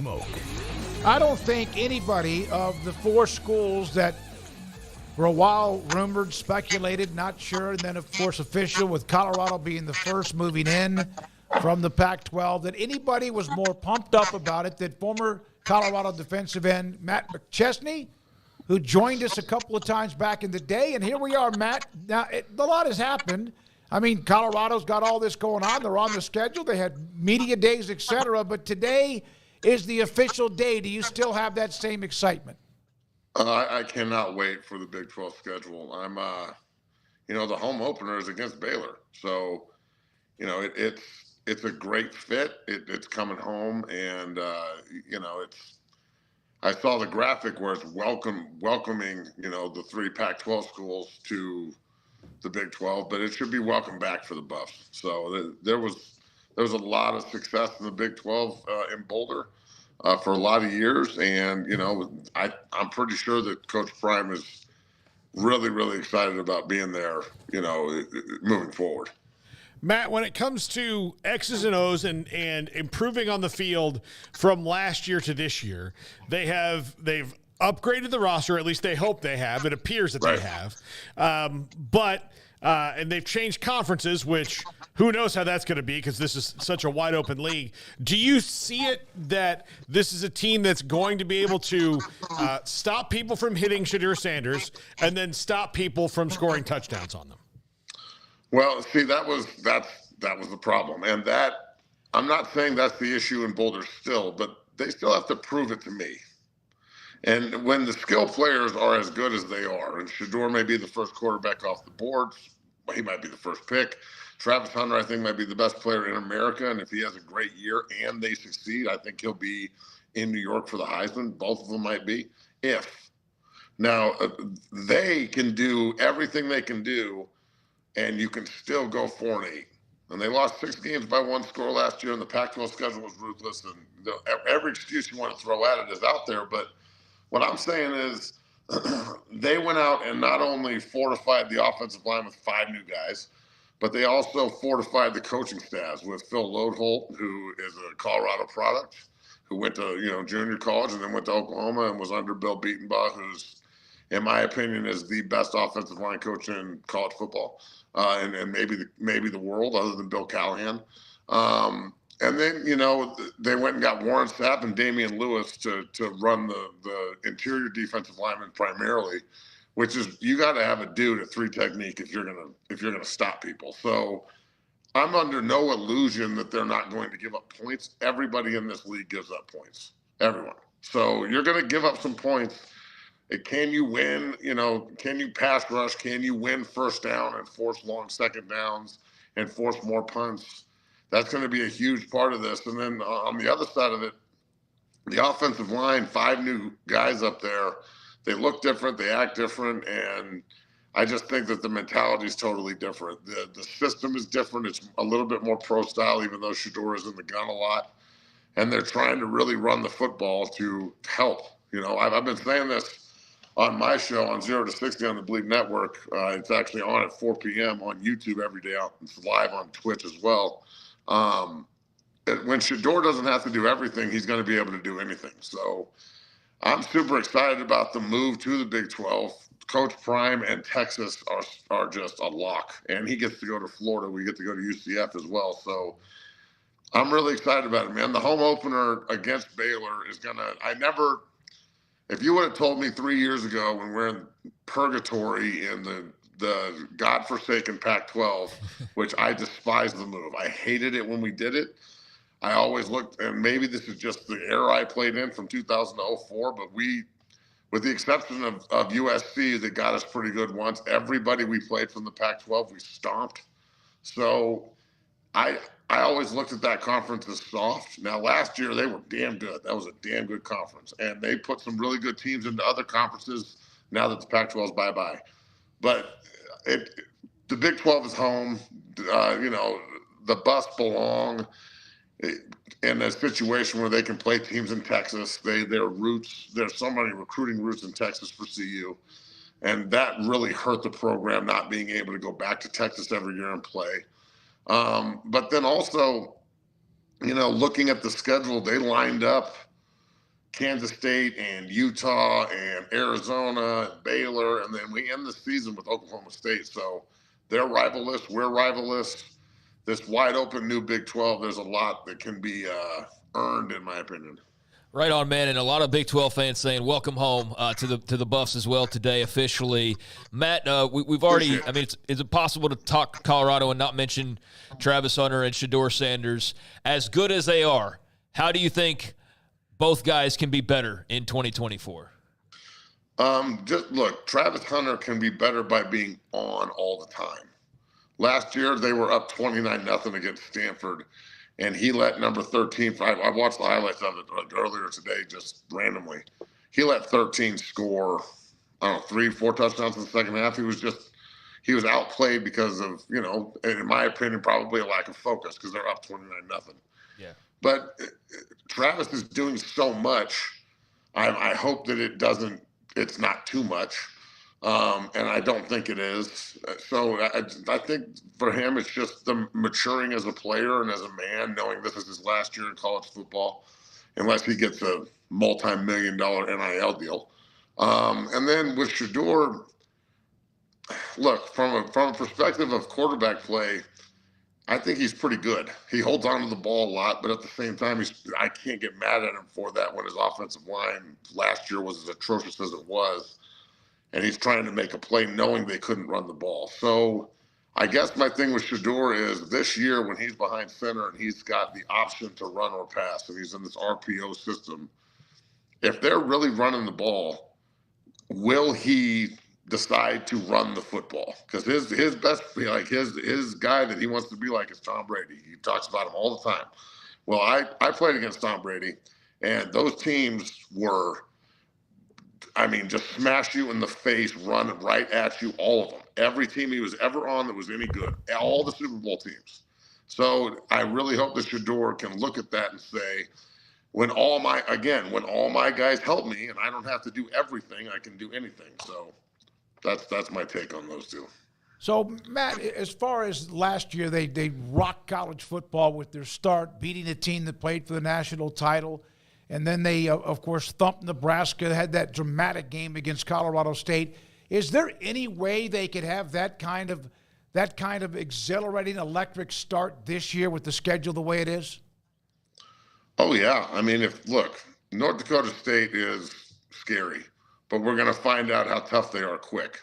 Smoke. I don't think anybody of the four schools that were a while rumored, speculated, not sure, and then, of course, official with Colorado being the first moving in from the Pac-12, that anybody was more pumped up about it than former Colorado defensive end Matt McChesney, who joined us a couple of times back in the day. And here we are, Matt. Now, a lot has happened. I mean, Colorado's got all this going on. They're on the schedule. They had media days, et cetera. But today is the official day. Do you still have that same excitement? I cannot wait for the Big 12 schedule. I'm, the home opener is against Baylor. So, it's a great fit. It's coming home. And, I saw the graphic where it's welcoming, the three Pac-12 schools to the Big 12, but it should be welcome back for the Buffs. So there was a lot of success in the Big 12 in Boulder for a lot of years, and I'm pretty sure that Coach Prime is really, really excited about being there, moving forward. Matt, when it comes to X's and O's and improving on the field from last year to this year, they've upgraded the roster. At least they hope they have. It appears that they have. And they've changed conferences, which who knows how that's going to be because this is such a wide open league. Do you see it that this is a team that's going to be able to stop people from hitting Shedeur Sanders and then stop people from scoring touchdowns on them? Well, see, that was the problem. And that, I'm not saying that's the issue in Boulder still, but they still have to prove it to me. And when the skill players are as good as they are, and Shedeur may be the first quarterback off the board, he might be the first pick. Travis Hunter, I think, might be the best player in America. And if he has a great year and they succeed, I think he'll be in New York for the Heisman. Both of them might be. Now, they can do everything they can do, and you can still go 4-8. And they lost 6 games by 1 score last year, and the Pac-12 schedule was ruthless. And every excuse you want to throw at it is out there. But what I'm saying is they went out and not only fortified the offensive line with 5 new guys, but they also fortified the coaching staffs with Phil Lodeholt, who is a Colorado product, who went to junior college and then went to Oklahoma and was under Bill Beatenbaugh, who's, in my opinion, is the best offensive line coach in college football. And maybe the world, other than Bill Callahan. And then, they went and got Warren Sapp and Damian Lewis to run the interior defensive lineman primarily, which is you got to have a dude at 3 technique if you're gonna stop people. So I'm under no illusion that they're not going to give up points. Everybody in this league gives up points. Everyone. So you're going to give up some points. Can you win? Can you pass rush? Can you win first down and force long second downs and force more punts? That's going to be a huge part of this. And then on the other side of it, the offensive line, 5 new guys up there. They look different. They act different. And I just think that the mentality is totally different. The system is different. It's a little bit more pro style, even though Shedeur is in the gun a lot. And they're trying to really run the football to help. I've been saying this on my show on 0 to 60 on the Bleed Network. It's actually on at 4 p.m. on YouTube every day. It's live on Twitch as well. When Shedeur doesn't have to do everything, he's going to be able to do anything. So I'm super excited about the move to the Big 12. Coach Prime and Texas are just a lock. And he gets to go to Florida. We get to go to UCF as well. So I'm really excited about it, man. The home opener against Baylor is going to – if you would have told me 3 years ago when we're in purgatory in the godforsaken Pac-12, which I despise the move. I hated it when we did it. I always looked, and maybe this is just the era I played in from 2000 to 04, but we, with the exception of USC that got us pretty good once, everybody we played from the Pac-12, we stomped. So I always looked at that conference as soft. Now, last year, they were damn good. That was a damn good conference. And they put some really good teams into other conferences now that the Pac-12 is bye-bye. But the Big 12 is home. The Buffs belong in a situation where they can play teams in Texas. Their roots, there's so many recruiting roots in Texas for CU. And that really hurt the program not being able to go back to Texas every year and play. But then also, looking at the schedule, they lined up Kansas State and Utah and Arizona and Baylor, and then we end the season with Oklahoma State. So they're rivalrous, we're rivalrous. This wide open new Big 12, there's a lot that can be earned, in my opinion. Right on, man, and a lot of Big 12 fans saying welcome home to the Buffs as well today officially. Matt, we've already. I mean, it's impossible to talk Colorado and not mention Travis Hunter and Shedeur Sanders. As good as they are, how do you think both guys can be better in 2024? Just look, Travis Hunter can be better by being on all the time. Last year they were up 29-0 against Stanford, and he let number 13. I watched the highlights of it earlier today, just randomly. He let 13 score, I don't know, 3-4 touchdowns in the second half. He was outplayed because of, in my opinion, probably a lack of focus because they're up 29-0. Yeah. But Travis is doing so much. I hope that it's not too much. And I don't think it is. So I think for him, it's just the maturing as a player and as a man, knowing this is his last year in college football, unless he gets a multi-million-dollar NIL deal. And then with Shedeur, look, from a perspective of quarterback play, I think he's pretty good. He holds on to the ball a lot, but at the same time, I can't get mad at him for that when his offensive line last year was as atrocious as it was. And he's trying to make a play knowing they couldn't run the ball. So I guess my thing with Shedeur is this year when he's behind center and he's got the option to run or pass and he's in this RPO system, if they're really running the ball, will he decide to run the football? Because his best, his guy that he wants to be like is Tom Brady. He talks about him all the time. Well, I played against Tom Brady, and those teams were, just smash you in the face, run right at you, all of them. Every team he was ever on that was any good, all the Super Bowl teams. So I really hope that Shedeur can look at that and say, when all my guys help me and I don't have to do everything, I can do anything. So that's my take on those two. So, Matt, as far as last year, they rocked college football with their start, beating a team that played for the national title. And then they, of course, thumped Nebraska, had that dramatic game against Colorado State. Is there any way they could have that kind of exhilarating, electric start this year with the schedule the way it is? Oh, yeah. North Dakota State is scary, but we're going to find out how tough they are quick.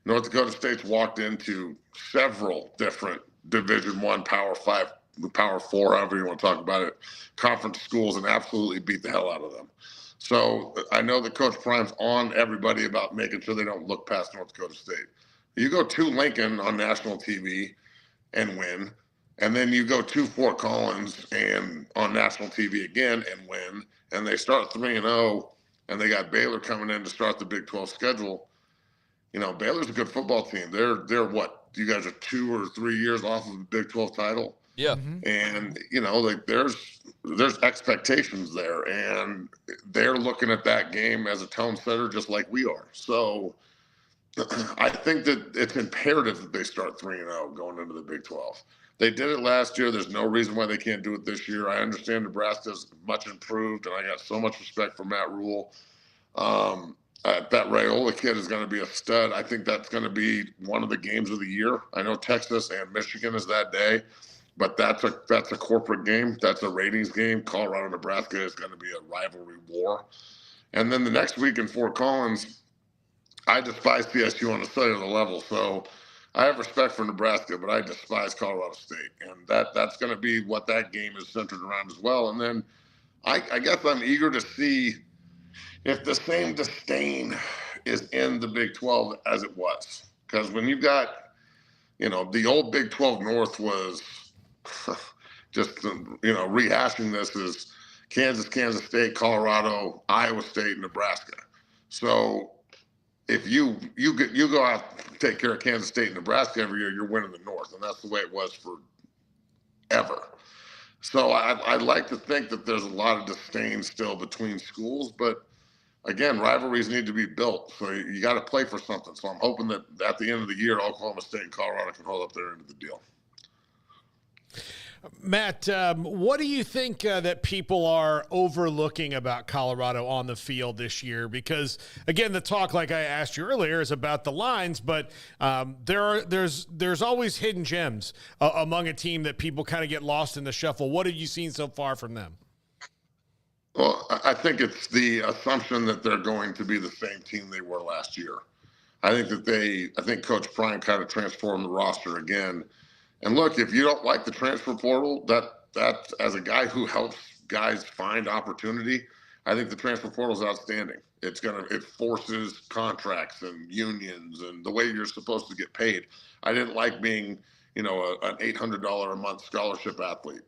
North Dakota State's walked into several different Division I, Power 5, Power 4, however you want to talk about it, conference schools and absolutely beat the hell out of them. So I know that Coach Prime's on everybody about making sure they don't look past North Dakota State. You go to Lincoln on national TV and win, and then you go to Fort Collins and on national TV again and win, and they start 3-0, and they got Baylor coming in to start the Big 12 schedule. Baylor's a good football team. They're what? You guys are 2 or 3 years off of the Big 12 title. Yeah. And, there's expectations there, and they're looking at that game as a tone setter just like we are. So I think that it's imperative that they start 3-0 going into the Big 12. They did it last year. There's no reason why they can't do it this year. I understand Nebraska's much improved, and I got so much respect for Matt Rule. That Raiola kid is going to be a stud. I think that's going to be one of the games of the year. I know Texas and Michigan is that day, but that's a corporate game. That's a ratings game. Colorado, Nebraska is going to be a rivalry war. And then the next week in Fort Collins, I despise CSU on a cellular level. So I have respect for Nebraska, but I despise Colorado State. And that's going to be what that game is centered around as well. And then I guess I'm eager to see if the same disdain is in the Big 12 as it was. Because when you've got, the old Big 12 North was just, rehashing this as Kansas State, Colorado, Iowa State, and Nebraska. So if you go out and take care of Kansas State and Nebraska every year, you're winning the North. And that's the way it was forever. So I'd like to think that there's a lot of disdain still between schools, but again, rivalries need to be built. So you got to play for something. So I'm hoping that at the end of the year, Oklahoma State and Colorado can hold up their end of the deal. Matt, what do you think that people are overlooking about Colorado on the field this year? Because, again, the talk, like I asked you earlier, is about the lines, but there's always hidden gems among a team that people kind of get lost in the shuffle. What have you seen so far from them? Well, I think it's the assumption that they're going to be the same team they were last year. I think Coach Prime kind of transformed the roster again. And look, if you don't like the transfer portal, that as a guy who helps guys find opportunity, I think the transfer portal is outstanding. It forces contracts and unions and the way you're supposed to get paid. I didn't like being, an $800 a month scholarship athlete.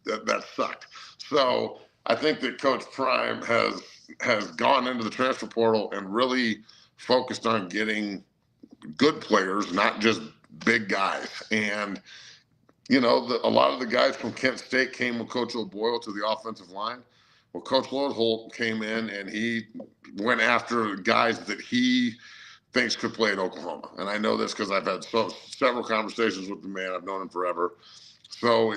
That sucked. So I think that Coach Prime has gone into the transfer portal and really focused on getting good players, not just big guys. And, a lot of the guys from Kent State came with Coach O'Boyle to the offensive line. Well, Coach Lodeholt came in and he went after guys that he thinks could play at Oklahoma. And I know this because I've had several conversations with the man. I've known him forever. So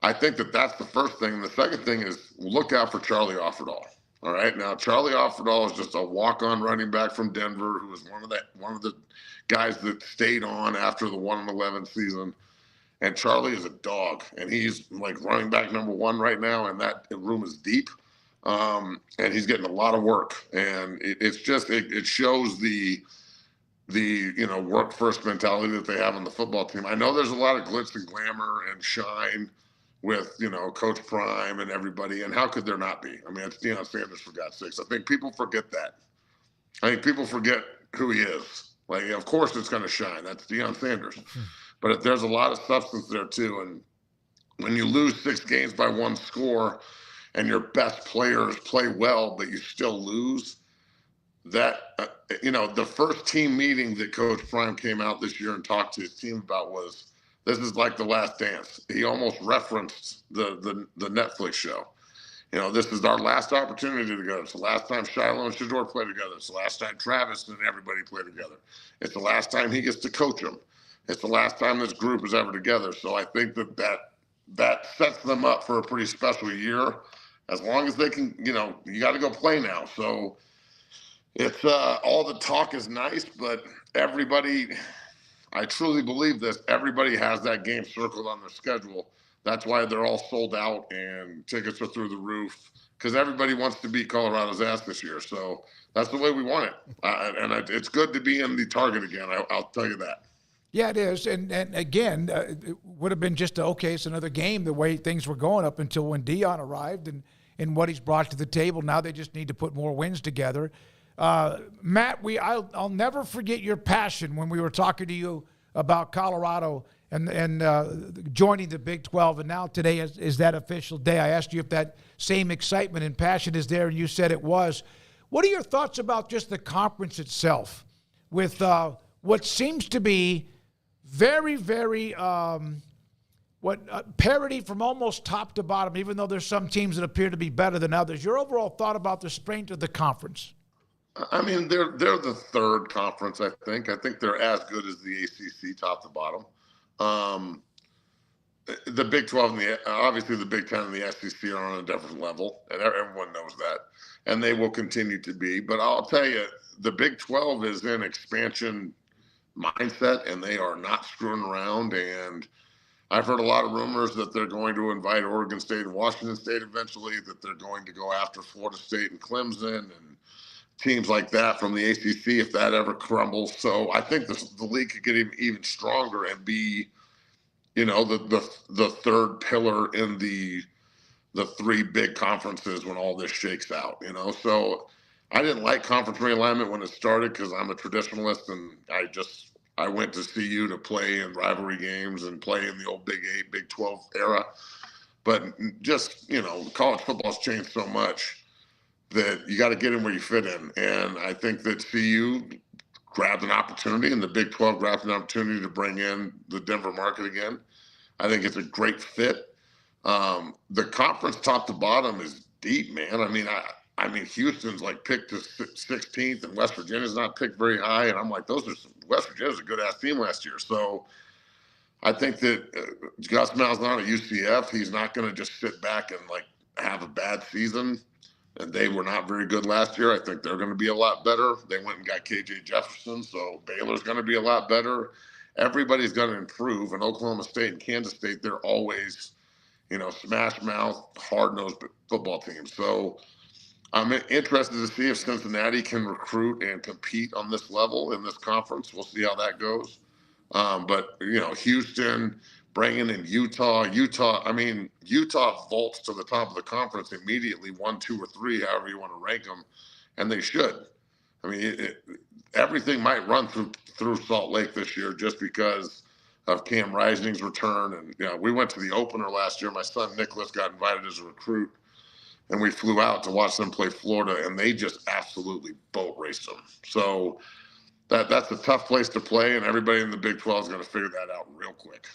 I think that's the first thing. And the second thing is look out for Charlie Offerdahl. All right. Now, Charlie Offerdahl is just a walk-on running back from Denver who was one of the guys that stayed on after the 1-11 season. And Charlie is a dog, and he's like running back number one right now, and that room is deep. And he's getting a lot of work, and it shows the work first mentality that they have on the football team. I know there's a lot of glitz and glamour and shine with, Coach Prime and everybody. And how could there not be? I mean, it's Deion Sanders, for God's sakes. I think people forget that. I think people forget who he is. Like, of course it's going to shine. That's Deion Sanders. But there's a lot of substance there, too. And when you lose 6 games by 1 score and your best players play well, but you still lose, that, the first team meeting that Coach Prime came out this year and talked to his team about was, this is like The Last Dance. He almost referenced the Netflix show. This is our last opportunity together. It's the last time Shiloh and Shedeur play together. It's the last time Travis and everybody play together. It's the last time he gets to coach them. It's the last time this group is ever together. So I think that sets them up for a pretty special year. As long as they can, you got to go play now. So it's all the talk is nice, but everybody, I truly believe this, everybody has that game circled on their schedule. That's why they're all sold out and tickets are through the roof because everybody wants to beat Colorado's ass this year. So that's the way we want it. It's good to be in the target again. I'll tell you that. Yeah, it is. And again, it would have been just, it's another game the way things were going up until when Deion arrived and what he's brought to the table. Now they just need to put more wins together. Matt, I'll never forget your passion when we were talking to you about Colorado and joining the Big 12. And now today is that official day. I asked you if that same excitement and passion is there, and you said it was. What are your thoughts about just the conference itself with what seems to be very, very parity from almost top to bottom, even though there's some teams that appear to be better than others? Your overall thought about the strength of the conference? I mean, they're the third conference, I think. I think they're as good as the ACC top to bottom. The Big 12 and obviously the Big 10 and the SEC are on a different level, and everyone knows that, and they will continue to be. But I'll tell you, the Big 12 is in expansion mindset, and they are not screwing around. And I've heard a lot of rumors that they're going to invite Oregon State and Washington State eventually, that they're going to go after Florida State and Clemson and teams like that from the ACC if that ever crumbles. So I think the league could get even stronger and be, the third pillar in the 3 big conferences when all this shakes out, So I didn't like conference realignment when it started because I'm a traditionalist, and I went to CU to play in rivalry games and play in the old Big 8, Big 12 era. But just, college football's changed so much that you got to get in where you fit in. And I think that CU grabbed an opportunity, and the Big 12 grabbed an opportunity to bring in the Denver market again. I think it's a great fit. The conference top to bottom is deep, man. I mean, Houston's like picked to 16th, and West Virginia's not picked very high. And I'm like, West Virginia's a good ass team last year. So I think that Gus Malzahn at UCF, he's not going to just sit back and like have a bad season. And they were not very good last year. I think they're going to be a lot better. They went and got KJ Jefferson, so Baylor's going to be a lot better. Everybody's going to improve. And Oklahoma State and Kansas State, they're always, smash mouth, hard nosed football teams. So I'm interested to see if Cincinnati can recruit and compete on this level in this conference. We'll see how that goes. But Houston, bringing in Utah, Utah vaults to the top of the conference immediately, 1, 2, or 3, however you want to rank them, and they should. I mean, everything might run through Salt Lake this year just because of Cam Rising's return. And we went to the opener last year. My son Nicholas got invited as a recruit, and we flew out to watch them play Florida, and they just absolutely boat raced them. So that's a tough place to play, and everybody in the Big 12 is going to figure that out real quick.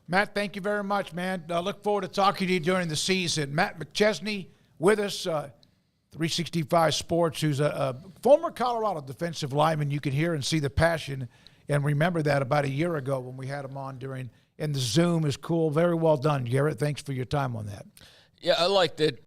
Matt, thank you very much, man. Look forward to talking to you during the season. Matt McChesney with us, 365 Sports, who's a former Colorado defensive lineman. You can hear and see the passion and remember that about a year ago when we had him on and the Zoom is cool. Very well done, Garrett. Thanks for your time on that. Yeah, I like that.